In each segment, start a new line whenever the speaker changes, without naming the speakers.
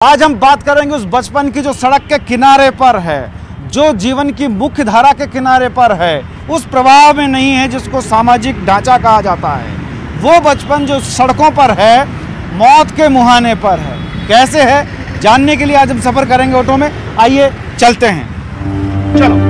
आज हम बात करेंगे उस बचपन की जो सड़क के किनारे पर है, जो जीवन की मुख्य धारा के किनारे पर है, उस प्रवाह में नहीं है जिसको सामाजिक ढांचा कहा जाता है। वो बचपन जो सड़कों पर है, मौत के मुहाने पर है। कैसे है जानने के लिए आज हम सफ़र करेंगे ऑटो में। आइए चलते हैं, चलो।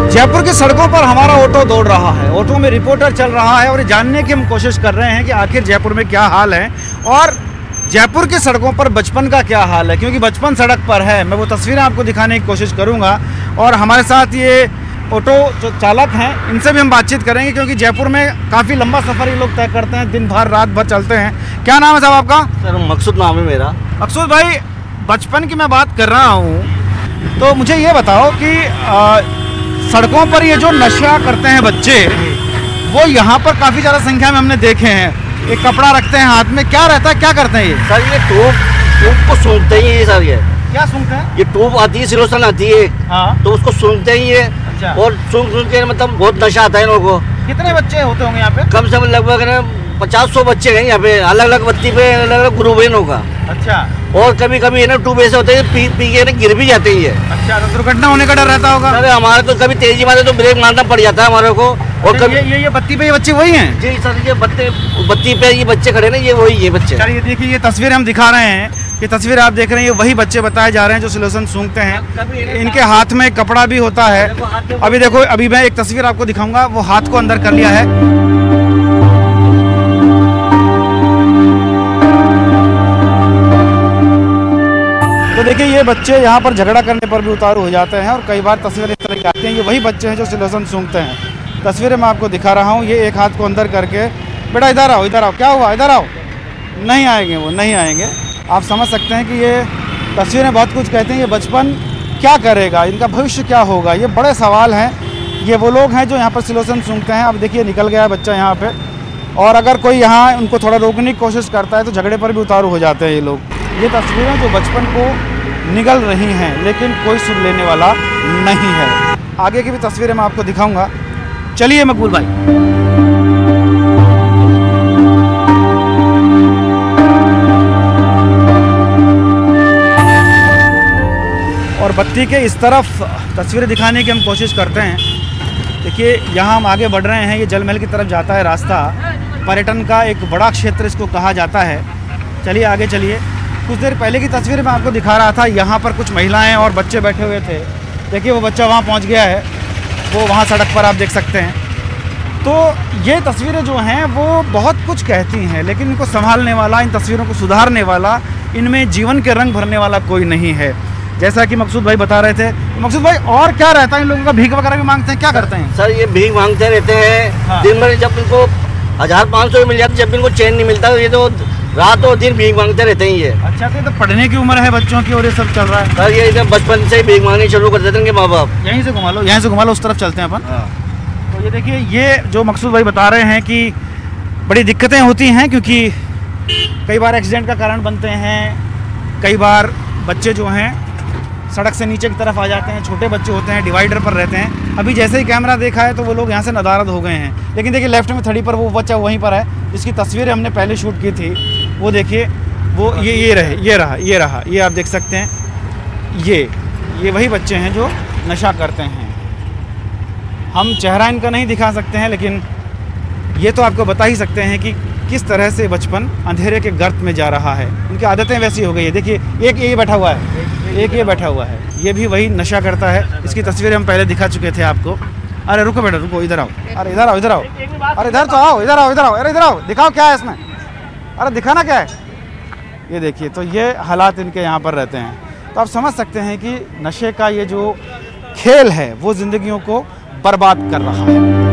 जयपुर की सड़कों पर हमारा ऑटो दौड़ रहा है, ऑटो में रिपोर्टर चल रहा है और जानने की हम कोशिश कर रहे हैं कि आखिर जयपुर में क्या हाल है और जयपुर की सड़कों पर बचपन का क्या हाल है। क्योंकि बचपन सड़क पर है, मैं वो तस्वीरें आपको दिखाने की कोशिश करूंगा। और हमारे साथ ये ऑटो जो चालक हैं, इनसे भी हम बातचीत करेंगे क्योंकि जयपुर में काफ़ी लंबा सफ़र ये लोग तय करते हैं, दिन भर रात भर चलते हैं। क्या नाम है साहब आपका?
सर मकसूद नाम है मेरा।
मकसूद भाई, बचपन की मैं बात कर रहा हूँ, तो मुझे ये बताओ कि सड़कों पर ये जो नशा करते हैं बच्चे, वो यहाँ पर काफ़ी ज़्यादा संख्या में हमने देखे हैं। एक कपड़ा रखते हैं हाथ में, क्या रहता है, क्या करते हैं ये?
सर ये टूब को सूंघते ही है सर। ये
क्या सूंघते हैं?
ये टूब आती है, सिलोसन आती है।
हाँ।
तो उसको सूंघते ही है।
अच्छा।
और सूंघ के मतलब बहुत नशा आता है इन लोगों को।
कितने बच्चे होते होंगे यहाँ पे?
कम से कम लगभग 50-100 बच्चे हैं यहाँ पे, अलग अलग बत्ती पे अलग अलग ग्रुप है होगा।
अच्छा।
और कभी कभी है ना टूब ऐसे होते हैं पी के गिर भी जाते ही है।
अच्छा, तो दुर्घटना होने का डर रहता होगा?
सर हमारे तो कभी तेजी मारे तो ब्रेक मारना पड़ जाता है हमारे को। और कभी
ये बत्ती पे ये बच्चे वही हैं?
जी सर, ये बत्ती पे ये बच्चे खड़े ना, ये वही है बच्चे।
चलिए देखिए, ये तस्वीर हम दिखा रहे हैं, ये तस्वीर आप देख रहे हैं, ये वही बच्चे बताए जा रहे हैं जो सिलोसन सूंघते हैं। इनके हाथ में कपड़ा भी होता है। अभी देखो, अभी मैं एक तस्वीर आपको दिखाऊंगा, वो हाथ को अंदर कर लिया है। तो देखिए, ये बच्चे यहाँ पर झगड़ा करने पर भी उतारू हो जाते हैं और कई बार तस्वीरें इस तरह की आती हैं। ये वही बच्चे हैं जो सिलोसन सूंघते हैं। तस्वीरें मैं आपको दिखा रहा हूँ, ये एक हाथ को अंदर करके, बेटा इधर आओ, इधर आओ, क्या हुआ, इधर आओ। नहीं आएंगे, वो नहीं आएंगे। आप समझ सकते हैं कि ये तस्वीरें बहुत कुछ कहते हैं। ये बचपन क्या करेगा, इनका भविष्य क्या होगा, ये बड़े सवाल हैं। ये वो लोग हैं जो यहाँ पर सिलोसन सूंघते हैं। अब देखिए, निकल गया है बच्चा यहाँ पे, और अगर कोई यहाँ उनको थोड़ा रोकने की कोशिश करता है तो झगड़े पर भी उतारू हो जाते हैं ये लोग। ये तस्वीरें जो बचपन को निगल रही हैं, लेकिन कोई सुन लेने वाला नहीं है। आगे की भी तस्वीरें मैं आपको दिखाऊंगा। चलिए मकबूल भाई। और बत्ती के इस तरफ तस्वीरें दिखाने की हम कोशिश करते हैं। देखिए, यहाँ हम आगे बढ़ रहे हैं, ये जल महल की तरफ जाता है रास्ता। पर्यटन का एक बड़ा क्षेत्र इसको कहा जाता है। चलिए आगे चलिए। कुछ देर पहले की तस्वीर मैं आपको दिखा रहा था, यहाँ पर कुछ महिलाएं और बच्चे बैठे हुए थे। देखिए, वो बच्चा वहाँ पहुँच गया है, वो वहाँ सड़क पर आप देख सकते हैं। तो ये तस्वीरें जो हैं वो बहुत कुछ कहती हैं, लेकिन इनको संभालने वाला, इन तस्वीरों को सुधारने वाला, इनमें जीवन के रंग भरने वाला कोई नहीं है। जैसा कि मकसूद भाई बता रहे थे। मकसूद भाई, और क्या रहता है इन लोगों का? भीख वगैरह भी मांगते हैं, क्या करते हैं?
सर ये भीख मांगते रहते हैं।
हाँ।
दिन भर जब इनको 1000-500 मिल जाते, जब इनको चैन नहीं मिलता, ये तो रात और दिन भीख मांगते रहते हैं ये।
अच्छा, तो पढ़ने की उम्र है बच्चों की और ये सब चल रहा है?
सर ये इधर बचपन से ही भीख मांगनी शुरू कर देते हैं माँ बाप।
यहीं से घुमा लो, यहीं से घुमा लो, उस तरफ चलते हैं अपन।
हाँ।
तो ये देखिए, ये जो मकसूद भाई बता रहे हैं कि बड़ी दिक्कतें होती हैं, क्योंकि कई बार एक्सीडेंट का कारण बनते हैं। कई बार बच्चे जो हैं सड़क से नीचे की तरफ आ जाते हैं, छोटे बच्चे होते हैं, डिवाइडर पर रहते हैं। अभी जैसे ही कैमरा देखा है तो वो लोग यहाँ से नदारद हो गए हैं। लेकिन देखिए, लेफ्ट में थड़ी पर वो बच्चा वहीं पर है जिसकी तस्वीरें हमने पहले शूट की थी। वो देखिए, वो ये रहा, ये आप देख सकते हैं। ये वही बच्चे हैं जो नशा करते हैं। हम चेहरा इनका नहीं दिखा सकते हैं, लेकिन ये तो आपको बता ही सकते हैं कि किस तरह से बचपन अंधेरे के गर्त में जा रहा है। उनकी आदतें वैसी हो गई है। देखिए, एक ये बैठा हुआ है, एक ये बैठा हुआ है, ये भी वही नशा करता है। इसकी तस्वीरें हम पहले दिखा चुके थे आपको। अरे रुको बेटा रुको, इधर आओ, अरे इधर आओ, इधर आओ, अरे इधर तो आओ, इधर आओ, इधर आओ, अरे इधर आओ, दिखाओ क्या है इसमें, अरे दिखाना क्या है। ये देखिए, तो ये हालात इनके यहाँ पर रहते हैं। तो आप समझ सकते हैं कि नशे का ये जो खेल है वो ज़िंदगियों को बर्बाद कर रहा है।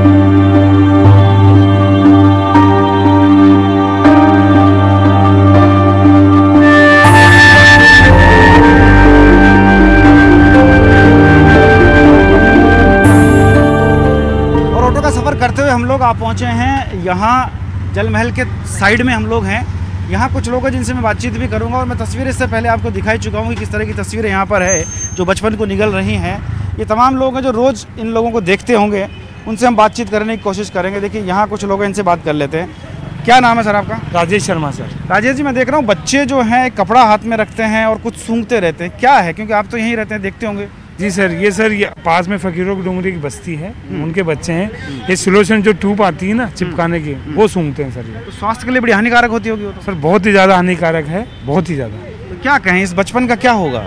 सफ़र करते हुए हम लोग आ पहुँचे हैं यहाँ जल महल के साइड में हम लोग हैं। यहाँ कुछ लोग हैं जिनसे मैं बातचीत भी करूँगा और मैं तस्वीरें इससे पहले आपको दिखाई चुका हूँ कि किस तरह की तस्वीरें यहाँ पर है जो बचपन को निगल रही हैं। ये तमाम लोग हैं जो रोज़ इन लोगों को देखते होंगे, उनसे हम बातचीत करने की कोशिश करेंगे। देखिए यहाँ कुछ लोग हैं, इनसे बात कर लेते हैं। क्या नाम है सर आपका?
राजेश शर्मा सर।
राजेश जी, मैं देख रहा हूँ बच्चे जो हैं कपड़ा हाथ में रखते हैं और कुछ सूंघते रहते हैं, क्या है? क्योंकि आप तो यहीं रहते हैं, देखते होंगे।
जी सर, ये पास में फकीरों की डोंगरी की बस्ती है, उनके बच्चे हैं। ये सोल्यूशन जो ट्यूब आती है ना चिपकाने की, वो सूंघते हैं सर। ये
तो स्वास्थ्य के लिए बड़ी हानिकारक होती होगी वो तो।
सर बहुत ही ज़्यादा हानिकारक है, बहुत ही ज़्यादा।
तो क्या कहें, इस बचपन का क्या होगा?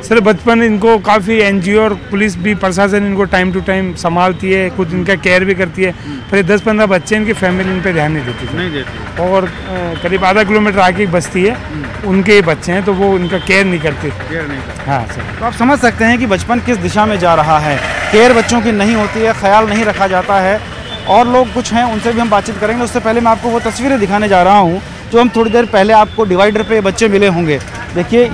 सर बचपन इनको काफ़ी एनजीओ और पुलिस भी, प्रशासन इनको टाइम टू टाइम संभालती है, कुछ इनका केयर भी करती है। पर 10-15 बच्चे इनकी फैमिली इन पे ध्यान नहीं देती।
नहीं देती।
और करीब आधा किलोमीटर आगे एक बस्ती है, उनके बच्चे हैं, तो वो इनका केयर नहीं करते।
केयर नहीं करते।
हाँ सर।
तो आप समझ सकते हैं कि बचपन किस दिशा में जा रहा है। केयर बच्चों की नहीं होती है, ख्याल नहीं रखा जाता है। और लोग कुछ हैं, उनसे भी हम बातचीत करेंगे। उससे पहले मैं आपको वो तस्वीरें दिखाने जा रहा हूँ जो हम थोड़ी देर पहले आपको डिवाइडर पे बच्चे मिले होंगे। देखिए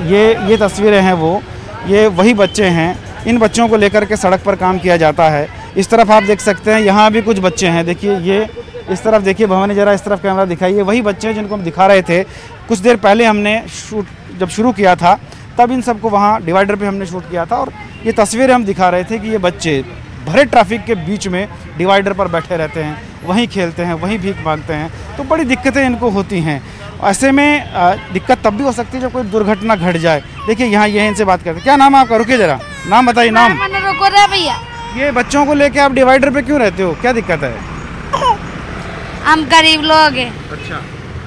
ये तस्वीरें हैं, वो ये वही बच्चे हैं। इन बच्चों को लेकर के सड़क पर काम किया जाता है। इस तरफ आप देख सकते हैं, यहाँ भी कुछ बच्चे हैं। देखिए ये इस तरफ देखिए, भवानी जरा इस तरफ कैमरा दिखाइए। वही बच्चे हैं जिनको हम दिखा रहे थे कुछ देर पहले। हमने शूट जब शुरू किया था तब इन सबको वहाँ डिवाइडर पे हमने शूट किया था और ये तस्वीरें हम दिखा रहे थे कि ये बच्चे भरे ट्रैफिक के बीच में डिवाइडर पर बैठे रहते हैं, वहीं खेलते हैं, वहीं भीख मांगते हैं। तो बड़ी दिक्कतें इनको होती हैं। ऐसे में दिक्कत तब भी हो सकती है जब कोई दुर्घटना घट जाए। देखिए यहाँ ये इनसे बात करते हैं। क्या नाम है आपका? रुकिए जरा, नाम बताइए। नाम?
रुको रे भैया।
ये बच्चों को लेके आप डिवाइडर पे क्यों रहते हो, क्या दिक्कत है?
हम गरीब लोग हैं।
अच्छा,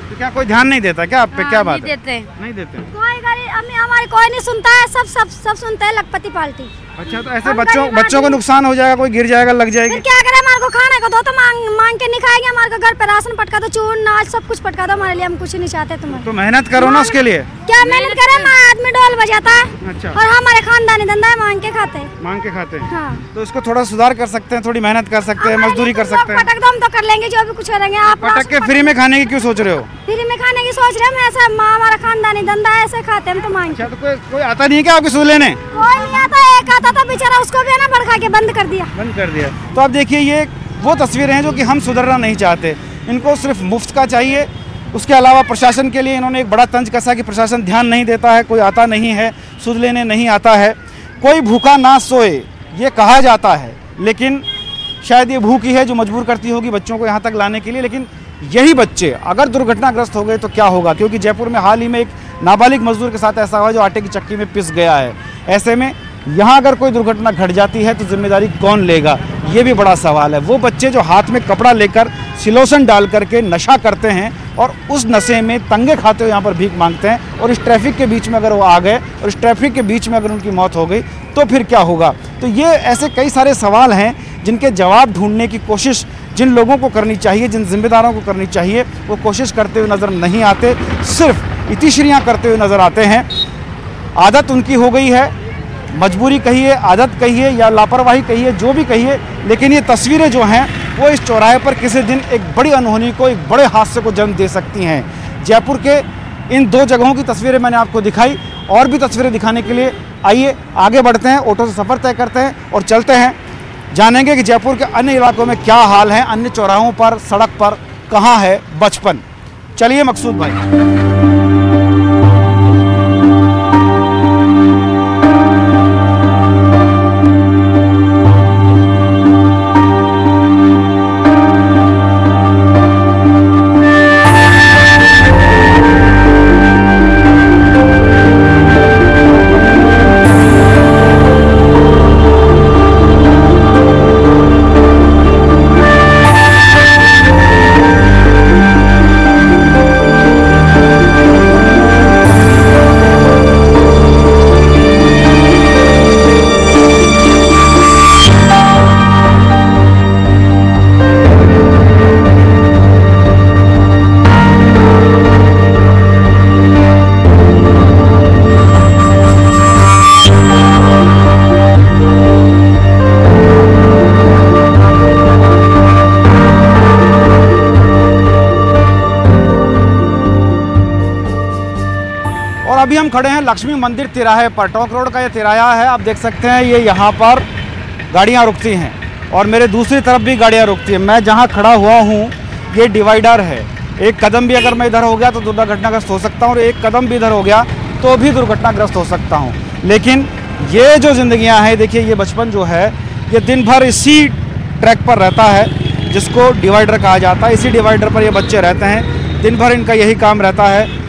तो क्या कोई ध्यान नहीं देता क्या आप पे? क्या बात
नहीं देते।
नहीं देते।
कोई गरीब हमारी कोई नहीं सुनता है, सब सुनते हैं लखपति पार्टी।
अच्छा, तो ऐसे बच्चों को नुकसान हो जाएगा, कोई गिर जाएगा, लग जाएगी।
क्या करें, हमारे को खाने को दो तो मांग के नहीं खाएंगे। हमारे को घर पे राशन पटका दो, चून नाच सब कुछ पटका दो हमारे लिए। हम कुछ नहीं चाहते तुम्हारे।
तो मेहनत करो ना उसके लिए।
क्या मेहनत करें, आदमी डोल बजाता है।
अच्छा।
और हमारे खानदानी धंधा है, मांग के खाते हैं।
मांग के खाते हैं।
हाँ।
तो इसको थोड़ा सुधार कर सकते हैं, थोड़ी मेहनत कर सकते हैं, मजदूरी कर सकते हैं।
पटक दो, हम तो कर लेंगे जो भी कुछ करेंगे। आप
पटक के फ्री में खाने की क्यों सोच रहे हो?
फ्री में खाने की सोच रहे हैं? ऐसा हमारा खानदानी धंधा है, ऐसे खाते हम तो मांग।
अच्छा, तो कोई आता नहीं है क्या आपकी सुन लेने?
कोई नहीं आता, एक आता था बेचारा, उसको भी है ना भड़का के बंद कर दिया।
बंद कर दिया। तो आप देखिए ये वो तस्वीरें हैं जो कि हम सुधरना नहीं चाहते। इनको सिर्फ मुफ्त का चाहिए। उसके अलावा प्रशासन के लिए इन्होंने एक बड़ा तंज कसा कि प्रशासन ध्यान नहीं देता है, कोई आता नहीं है, सुध लेने नहीं आता है। कोई भूखा ना सोए ये कहा जाता है, लेकिन शायद ये भूख ही है जो मजबूर करती होगी बच्चों को यहाँ तक लाने के लिए। लेकिन यही बच्चे अगर दुर्घटनाग्रस्त हो गए तो क्या होगा? क्योंकि जयपुर में हाल ही में एक नाबालिग मजदूर के साथ ऐसा हुआ जो आटे की चक्की में पिस गया है। ऐसे में यहाँ अगर कोई दुर्घटना घट जाती है तो जिम्मेदारी कौन लेगा, ये भी बड़ा सवाल है। वो बच्चे जो हाथ में कपड़ा लेकर सिलोसन डाल करके नशा करते हैं और उस नशे में तंगे खाते हुए यहाँ पर भीख मांगते हैं, और इस ट्रैफिक के बीच में अगर वो आ गए और इस ट्रैफिक के बीच में अगर उनकी मौत हो गई तो फिर क्या होगा? तो ये ऐसे कई सारे सवाल हैं जिनके जवाब ढूंढने की कोशिश जिन लोगों को करनी चाहिए, जिन जिम्मेदारों को करनी चाहिए, वो कोशिश करते हुए नज़र नहीं आते, सिर्फ इतिश्रियाँ करते हुए नज़र आते हैं। आदत उनकी हो गई है, मजबूरी कहिए, आदत कहिए या लापरवाही कहिए, जो भी कहिए, लेकिन ये तस्वीरें जो हैं वो इस चौराहे पर किसी दिन एक बड़ी अनहोनी को, एक बड़े हादसे को जन्म दे सकती हैं। जयपुर के इन दो जगहों की तस्वीरें मैंने आपको दिखाई, और भी तस्वीरें दिखाने के लिए आइए आगे बढ़ते हैं, ऑटो से सफ़र तय करते हैं और चलते हैं, जानेंगे कि जयपुर के अन्य इलाकों में क्या हाल है, अन्य चौराहों पर, सड़क पर कहाँ है बचपन। चलिए मकसूद भाई। अभी हम खड़े हैं लक्ष्मी मंदिर तिराहे पर। टोंक रोड का ये तिराया है, आप देख सकते हैं ये यहाँ पर गाड़ियाँ रुकती हैं और मेरे दूसरी तरफ भी गाड़ियाँ रुकती हैं। मैं जहाँ खड़ा हुआ हूँ ये डिवाइडर है, एक कदम भी अगर मैं इधर हो गया तो दुर्घटनाग्रस्त हो सकता हूँ और एक कदम भी इधर हो गया तो भी दुर्घटनाग्रस्त हो सकता हूँ। लेकिन ये जो ज़िंदगियाँ हैं, देखिए ये बचपन जो है ये दिन भर इसी ट्रैक पर रहता है जिसको डिवाइडर कहा जाता है। इसी डिवाइडर पर ये बच्चे रहते हैं, दिन भर इनका यही काम रहता है।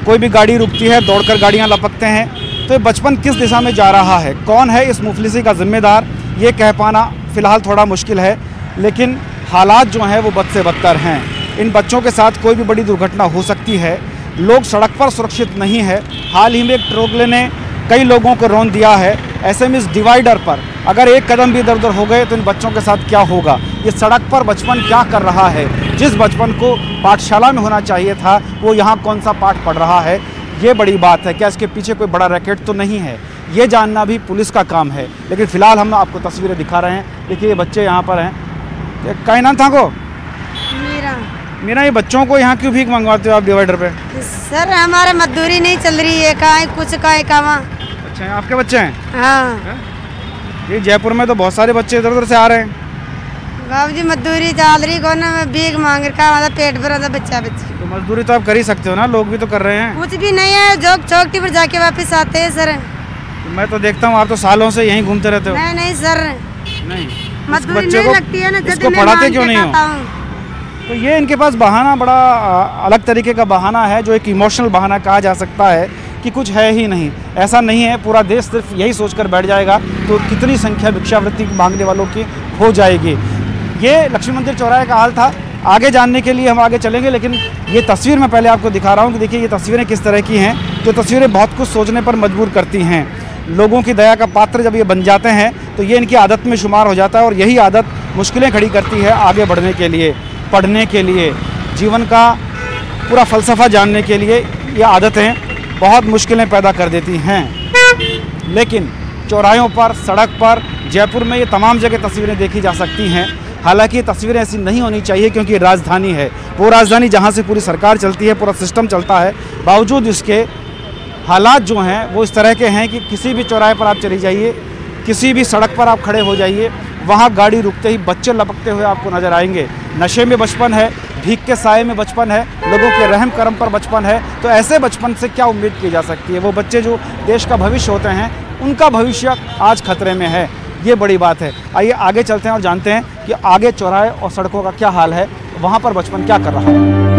कोई भी गाड़ी रुकती है दौड़कर गाड़ियाँ लपकते हैं। तो ये बचपन किस दिशा में जा रहा है, कौन है इस मुफलिसी का जिम्मेदार, ये कह पाना फ़िलहाल थोड़ा मुश्किल है। लेकिन हालात जो हैं वो बद से बदतर हैं। इन बच्चों के साथ कोई भी बड़ी दुर्घटना हो सकती है। लोग सड़क पर सुरक्षित नहीं है। हाल ही में एक ट्रोगले ने कई लोगों को रौंद दिया है। ऐसे में इस डिवाइडर पर अगर एक कदम भी इधर उधर हो गए तो इन बच्चों के साथ क्या होगा। ये सड़क पर बचपन क्या कर रहा है, जिस बचपन को पाठशाला में होना चाहिए था वो यहाँ कौन सा पाठ पढ़ रहा है, ये बड़ी बात है। क्या इसके पीछे कोई बड़ा रैकेट तो नहीं है, ये जानना भी पुलिस का काम है। लेकिन फ़िलहाल हम आपको तस्वीरें दिखा रहे हैं। देखिए ये बच्चे यहाँ पर हैं। क्या नाम था को? मीरा, ये बच्चों को यहाँ क्यों भीख मंगवाते हो आप डिवाइडर पे?
सर हमारे मजदूरी नहीं चल रही है, कहाँ कुछ कहाँ कहाँ।
अच्छा, आपके बच्चे हैं?
हाँ।
ये जयपुर में तो बहुत सारे बच्चे इधर उधर से आ रहे हैं।
बाबू जी मजदूरी चल रही कौन, भीख मांग रहा, मतलब पेट भर बच्चा बच्ची।
तो मजदूरी तो आप कर ही सकते हो ना, लोग भी तो कर रहे हैं।
कुछ भी नहीं है, जो चौकी पर जाके वापस आते हैं सर।
तो मैं तो देखता हूँ आप तो सालों से यहीं घूमते रहते हो।
नहीं सर,
नहीं,
मजदूरी नहीं लगती है ना,
इसको पढ़ाते क्यों नहीं हो? तो ये इनके पास बहाना बड़ा अलग तरीके का बहाना है, जो एक इमोशनल बहाना कहा जा सकता है कि कुछ है ही नहीं। ऐसा नहीं है, पूरा देश सिर्फ यही सोचकर बैठ जाएगा तो कितनी संख्या भिक्षावृत्ति मांगने वालों की हो जाएगी। ये लक्ष्मी मंदिर चौराहे का हाल था। आगे जानने के लिए हम आगे चलेंगे, लेकिन ये तस्वीर मैं पहले आपको दिखा रहा हूँ कि देखिए ये तस्वीरें किस तरह की हैं। जो तस्वीरें बहुत कुछ सोचने पर मजबूर करती हैं। लोगों की दया का पात्र जब ये बन जाते हैं तो ये इनकी आदत में शुमार हो जाता है और यही आदत मुश्किलें खड़ी करती है आगे बढ़ने के लिए, पढ़ने के लिए, जीवन का पूरा फ़लसफ़ा जानने के लिए। ये आदतें बहुत मुश्किलें पैदा कर देती हैं। लेकिन चौराहों पर, सड़क पर, जयपुर में ये तमाम जगह तस्वीरें देखी जा सकती हैं। हालांकि ये तस्वीरें ऐसी नहीं होनी चाहिए क्योंकि राजधानी है, वो राजधानी जहाँ से पूरी सरकार चलती है, पूरा सिस्टम चलता है। बावजूद इसके हालात जो हैं वो इस तरह के हैं कि किसी भी चौराहे पर आप चली जाइए, किसी भी सड़क पर आप खड़े हो जाइए, वहाँ गाड़ी रुकते ही बच्चे लपकते हुए आपको नज़र आएंगे। नशे में बचपन है, भीख के साए में बचपन है, लोगों के रहम करम पर बचपन है। तो ऐसे बचपन से क्या उम्मीद की जा सकती है? वो बच्चे जो देश का भविष्य होते हैं, उनका भविष्य आज खतरे में है। ये बड़ी बात है। आइए आगे चलते हैं और जानते हैं कि आगे चौराहे और सड़कों का क्या हाल है, वहाँ पर बचपन क्या कर रहा है।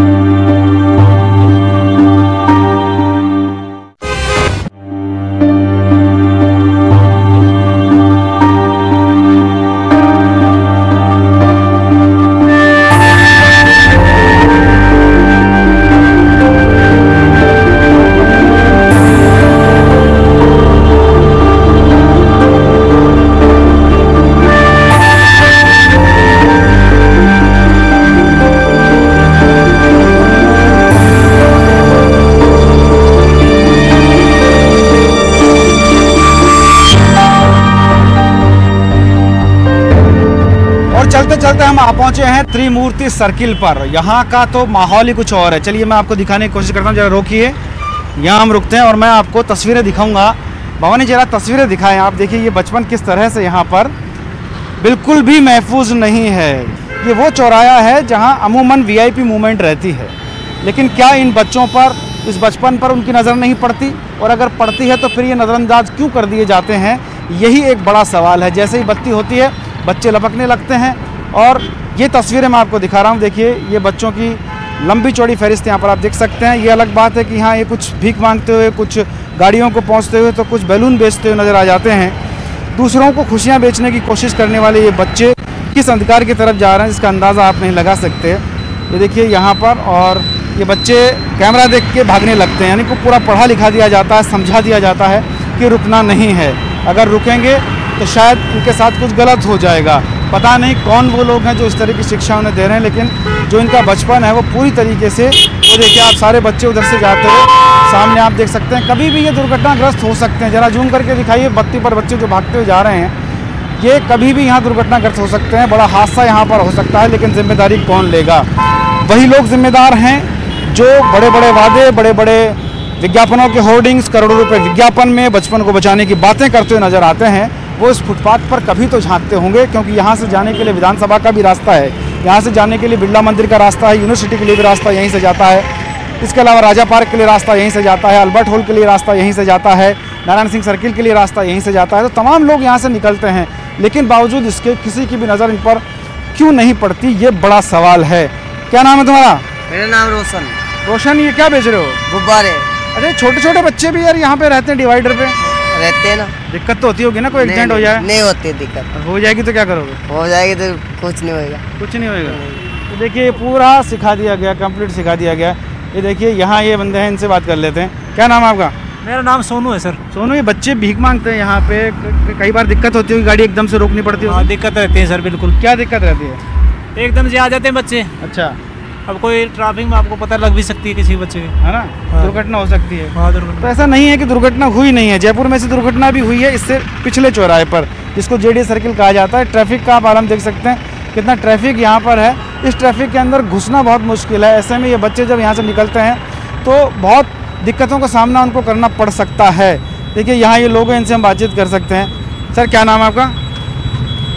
चलते चलते हम आ पहुंचे हैं त्रिमूर्ति सर्किल पर। यहाँ का तो माहौल ही कुछ और है। चलिए मैं आपको दिखाने की कोशिश करता हूँ, जरा रोकिए। यहाँ हम रुकते हैं और मैं आपको तस्वीरें दिखाऊंगा। भवानी जरा तस्वीरें दिखाएं। आप देखिए ये बचपन किस तरह से यहाँ पर बिल्कुल भी महफूज नहीं है। ये वो चौराहा है जहाँ अमूमन वीआईपी मूवमेंट रहती है, लेकिन क्या इन बच्चों पर, इस बचपन पर उनकी नज़र नहीं पड़ती? और अगर पड़ती है तो फिर ये नज़रअंदाज क्यों कर दिए जाते हैं? यही एक बड़ा सवाल है। जैसे ही बत्ती होती है बच्चे लपकने लगते हैं। और ये तस्वीरें मैं आपको दिखा रहा हूँ। देखिए ये बच्चों की लंबी चौड़ी फहरिस्त यहाँ पर आप देख सकते हैं। ये अलग बात है कि हाँ ये कुछ भीख मांगते हुए, कुछ गाड़ियों को पहुँचते हुए, तो कुछ बैलून बेचते हुए नज़र आ जाते हैं। दूसरों को खुशियाँ बेचने की कोशिश करने वाले ये बच्चे किस अंधकार की तरफ जा रहे हैं इसका अंदाज़ा आप नहीं लगा सकते। ये देखिए यहाँ पर, और ये बच्चे कैमरा देख के भागने लगते हैं। यानी को पूरा पढ़ा लिखा दिया जाता है, समझा दिया जाता है कि रुकना नहीं है। अगर रुकेंगे तो शायद उनके साथ कुछ गलत हो जाएगा। पता नहीं कौन वो लोग हैं जो इस तरह की शिक्षा उन्हें दे रहे हैं, लेकिन जो इनका बचपन है वो पूरी तरीके से, वो देखिए आप सारे बच्चे उधर से जाते हुए सामने आप देख सकते हैं। कभी भी ये दुर्घटनाग्रस्त हो सकते हैं। ज़रा जूम करके दिखाइए बत्ती पर बच्चे जो भागते हुए जा रहे हैं, ये कभी भी यहाँ दुर्घटनाग्रस्त हो सकते हैं। बड़ा हादसा यहाँ पर हो सकता है, लेकिन जिम्मेदारी कौन लेगा? वही लोग जिम्मेदार हैं जो बड़े बड़े वादे, बड़े बड़े विज्ञापनों के होर्डिंग्स, करोड़ों रुपए विज्ञापन में बचपन को बचाने की बातें करते हुए नजर आते हैं, वो इस फुटपाथ पर कभी तो झांकते होंगे, क्योंकि यहाँ से जाने के लिए विधानसभा का भी रास्ता है, यहाँ से जाने के लिए बिरला मंदिर का रास्ता है, यूनिवर्सिटी के लिए भी रास्ता यहीं से जाता है, इसके अलावा राजा पार्क के लिए रास्ता यहीं से जाता है, अल्बर्ट हॉल के लिए रास्ता यहीं से जाता है, नारायण सिंह सर्किल के लिए रास्ता यहीं से जाता है। तो तमाम लोग यहाँ से निकलते हैं, लेकिन बावजूद इसके किसी की भी नज़र इन पर क्यों नहीं पड़ती, ये बड़ा सवाल है। क्या नाम है तुम्हारा?
मेरा नाम रोशन।
रोशन, ये क्या बेच रहे हो?
गुब्बारे।
अरे छोटे छोटे बच्चे भी यार यहाँ पे रहते हैं डिवाइडर पे।
रहते हैं ना।
दिक्कत तो होती होगी ना, कोई एक्सीडेंट हो जाए?
नहीं होती दिक्कत।
हो जाएगी तो क्या करोगे?
हो जाएगी तो कुछ नहीं होगा।
कुछ नहीं होगा। तो देखिए पूरा सिखा दिया गया, कंप्लीट सिखा दिया गया। ये देखिए यहाँ ये बंदे हैं, इनसे बात कर लेते हैं। क्या नाम है आपका?
मेरा नाम सोनू है सर।
सोनू, ये बच्चे भीख मांगते हैं यहाँ पे, कई बार दिक्कत होती होगी, गाड़ी एकदम से रोकनी पड़ती है?
हाँ दिक्कत रहती है सर, बिल्कुल।
क्या दिक्कत रहती है?
एकदम से आ जाते हैं बच्चे।
अच्छा।
अब कोई ट्रैफिक में आपको पता लग भी सकती है किसी बच्चे की,
है ना?
हाँ।
दुर्घटना हो सकती है।
हाँ दुर्घटना।
तो ऐसा नहीं है कि दुर्घटना हुई नहीं है, जयपुर में से दुर्घटना भी हुई है, इससे पिछले चौराहे पर, जिसको जेडी सर्किल कहा जाता है। ट्रैफिक का आप आलम देख सकते हैं, कितना ट्रैफिक यहाँ पर है। इस ट्रैफिक के अंदर घुसना बहुत मुश्किल है। ऐसे में ये बच्चे जब यहाँ से निकलते हैं तो बहुत दिक्कतों का सामना उनको करना पड़ सकता है। देखिए यहाँ ये लोग हैं, इनसे हम बातचीत कर सकते हैं। सर क्या नाम है आपका?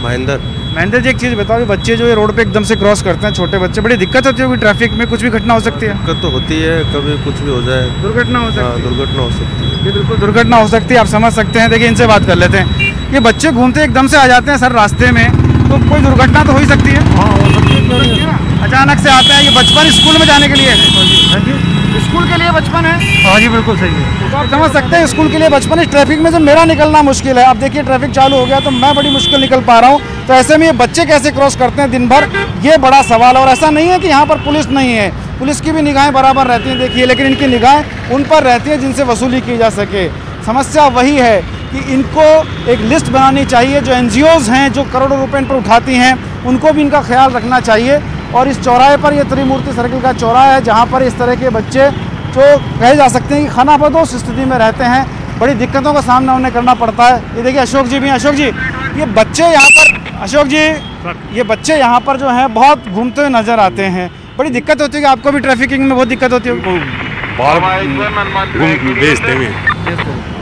महेंद्र।
महेंद्र जी, एक चीज़ बताओ, ये बच्चे जो ये रोड पे एकदम से क्रॉस करते हैं, छोटे बच्चे, बड़ी दिक्कत होती होगी ट्रैफिक में, कुछ भी घटना हो सकती है?
दिक्कत तो होती है, कभी कुछ भी हो जाए,
दुर्घटना हो सकती है।
दुर्घटना हो सकती है।
ये बिल्कुल दुर्घटना हो सकती है, आप समझ सकते हैं। देखिए इनसे बात कर लेते हैं। ये बच्चे घूमते एकदम से आ जाते हैं सर रास्ते में, तो कोई दुर्घटना तो हो ही सकती है?
हाँ हो सकती है।
अचानक से आते हैं। ये बचपन स्कूल में जाने के लिए है, स्कूल के लिए बचपन है।
हाँ जी बिल्कुल सही है।
तो आप समझ सकते हैं स्कूल के लिए बचपन। इस ट्रैफिक में जो मेरा निकलना मुश्किल है, अब देखिए ट्रैफिक चालू हो गया तो मैं बड़ी मुश्किल निकल पा रहा हूँ, तो ऐसे में ये बच्चे कैसे क्रॉस करते हैं दिन भर, ये बड़ा सवाल। और ऐसा नहीं है कि यहाँ पर पुलिस नहीं है, पुलिस की भी निगाहें बराबर रहती हैं देखिए, लेकिन इनकी निगाहें उन पर रहती है जिनसे वसूली की जा सके। समस्या वही है कि इनको एक लिस्ट बनानी चाहिए, जो NGOs हैं जो करोड़ों रुपए इन पर उठाती हैं, उनको भी इनका ख्याल रखना चाहिए। और इस चौराहे पर, ये त्रिमूर्ति सर्किल का चौराहा है, जहाँ पर इस तरह के बच्चे जो कहे जा सकते हैं कि खानाबदोश स्थिति में रहते हैं, बड़ी दिक्कतों का सामना उन्हें करना पड़ता है। ये देखिए अशोक जी भी हैं। अशोक जी, ये बच्चे यहाँ पर, अशोक जी ये बच्चे यहाँ पर जो हैं बहुत घूमते हुए नजर आते हैं, बड़ी दिक्कत होती है कि आपको भी ट्रैफिकिंग में बहुत दिक्कत होती है?
बेचते हैं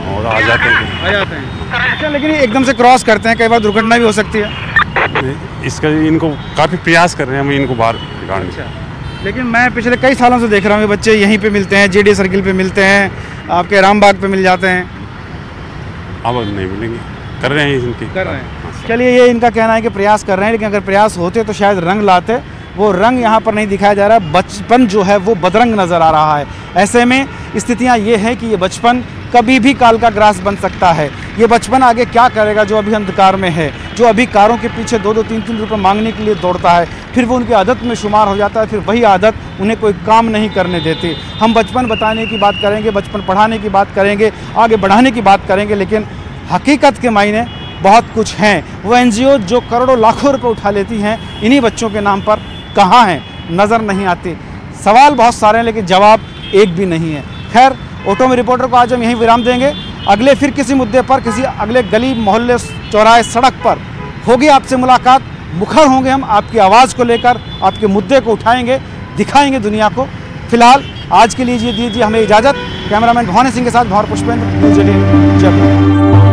और आ जाते हैं।
अच्छा, लेकिन ये एकदम से क्रॉस करते हैं, कई बार दुर्घटना भी हो सकती है।
इसका इनको काफ़ी प्रयास कर रहे हैं हम इनको बाहर निकालने।
अच्छा, लेकिन मैं पिछले कई सालों से देख रहा हूँ ये बच्चे यहीं पे मिलते हैं, जेडी सर्किल पे मिलते हैं, आपके रामबाग पे मिल जाते हैं।
अब नहीं मिलेंगे, कर रहे हैं इनकी।
कर रहे हैं। चलिए, ये इनका कहना है कि प्रयास कर रहे हैं, लेकिन अगर प्रयास होते तो शायद रंग लाते। वो रंग यहाँ पर नहीं दिखाया जा रहा है, बचपन जो है वो बदरंग नज़र आ रहा है। ऐसे में स्थितियाँ ये हैं कि ये बचपन कभी भी काल का ग्रास बन सकता है। ये बचपन आगे क्या करेगा जो अभी अंधकार में है, जो अभी कारों के पीछे 2-2, 3-3 रुपये मांगने के लिए दौड़ता है, फिर वो उनकी आदत में शुमार हो जाता है, फिर वही आदत उन्हें कोई काम नहीं करने देती। हम बचपन बताने की बात करेंगे, बचपन पढ़ाने की बात करेंगे, आगे बढ़ाने की बात करेंगे, लेकिन हकीकत के मायने बहुत कुछ हैं। वो NGO जो करोड़ों लाखों रुपए उठा लेती हैं, इन्हीं बच्चों के नाम पर कहाँ हैं, नज़र नहीं आती। सवाल बहुत सारे हैं, लेकिन जवाब एक भी नहीं है। खैर, ऑटो में रिपोर्टर को आज हम यहीं विराम देंगे। अगले फिर किसी मुद्दे पर, किसी अगले गली मोहल्ले चौराहे सड़क पर होगी आपसे मुलाकात। मुखर होंगे हम आपकी आवाज़ को लेकर, आपके मुद्दे को उठाएंगे, दिखाएंगे दुनिया को। फिलहाल आज के लिए दीजिए हमें इजाज़त। कैमरामैन भवानी सिंह के साथ भंवर पुष्पेंद्र, न्यूज़ 18 जयपुर।